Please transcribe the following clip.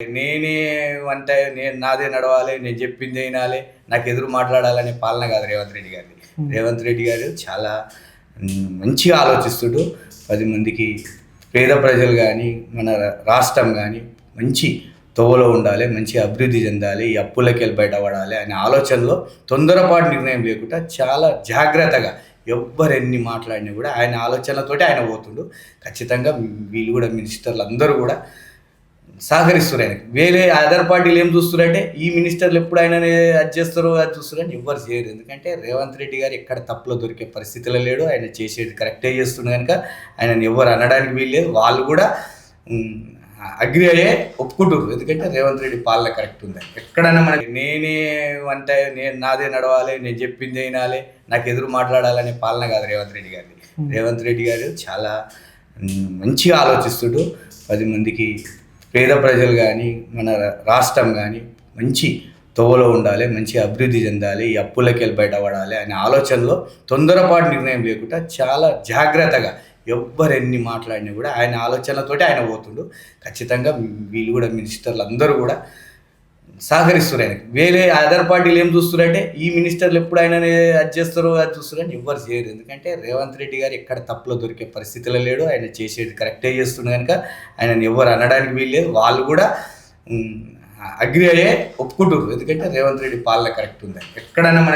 నేనే అంటే నేను నాదే నడవాలి, నేను చెప్పిందే వినాలి, నాకు ఎదురు మాట్లాడాలనే పాలన కాదు రేవంత్ రెడ్డి గారిది. రేవంత్ రెడ్డి గారు చాలా మంచిగా ఆలోచిస్తుడు. 10 మందికి పేద ప్రజలు కానీ మన రాష్ట్రం కానీ మంచి తోవలో ఉండాలి, మంచి అభివృద్ధి చెందాలి, ఈ అప్పులకి వెళ్ళి బయటపడాలి అనే ఆలోచనలో తొందరపాటు నిర్ణయం లేకుండా చాలా జాగ్రత్తగా ఎవ్వరు ఎన్ని మాట్లాడినా కూడా ఆయన ఆలోచనలతోటి ఆయన పోతుండు. ఖచ్చితంగా వీళ్ళు కూడా మినిస్టర్లు అందరూ కూడా సహకరిస్తారు ఆయనకి. వేరే అదర్ పార్టీలు ఏం చూస్తున్నారంటే ఈ మినిస్టర్లు ఎప్పుడు ఆయన అది చేస్తారు అది చూస్తారని ఎవ్వరు చేయరు. ఎందుకంటే రేవంత్ రెడ్డి గారు ఎక్కడ తప్పులో దొరికే పరిస్థితిలో లేడు. ఆయన చేసేది కరెక్టే చేస్తుంది కనుక ఆయనని ఎవరు అనడానికి వీల్లేదు. వాళ్ళు కూడా అగ్రి అయ్యే ఒప్పుకుంటారు. ఎందుకంటే రేవంత్ రెడ్డి పాలన కరెక్ట్ ఉంది. ఎక్కడైనా మనకి నేనే అంటే నేను నాదే నడవాలి, నేను చెప్పిందే వినాలి, నాకు ఎదురు మాట్లాడాలనే పాలన కాదు రేవంత్ రెడ్డి గారిది. రేవంత్ రెడ్డి గారు చాలా మంచిగా ఆలోచిస్తుడు. 10 మందికి పేద ప్రజలు కానీ మన రాష్ట్రం కానీ మంచి తోవలో ఉండాలి, మంచి అభివృద్ధి చెందాలి, ఈ అప్పులకి వెళ్ళి బయటపడాలి అనే ఆలోచనలో తొందరపాటు నిర్ణయం లేకుండా చాలా జాగ్రత్తగా ఎవ్వరు ఎన్ని మాట్లాడినా కూడా ఆయన ఆలోచనలతోటి ఆయన పోతుండు. ఖచ్చితంగా వీళ్ళు కూడా మినిస్టర్లు అందరూ కూడా సహకరిస్తారు ఆయనకి. వేరే అదర్ పార్టీలు ఏం చూస్తున్నారంటే ఈ మినిస్టర్లు ఎప్పుడు ఆయన అది చేస్తారు అది చూస్తారని ఎవ్వరు చేయరు. ఎందుకంటే రేవంత్ రెడ్డి గారు ఎక్కడ తప్పులో దొరికే పరిస్థితిలో లేడు. ఆయన చేసేది కరెక్టే చేస్తుంది కనుక ఆయనని ఎవరు అనడానికి వీల్లేదు. వాళ్ళు కూడా అగ్రి అయ్యే ఒప్పుకుంటారు. ఎందుకంటే రేవంత్ రెడ్డి పాలన కరెక్ట్ ఉంది. ఎక్కడైనా మన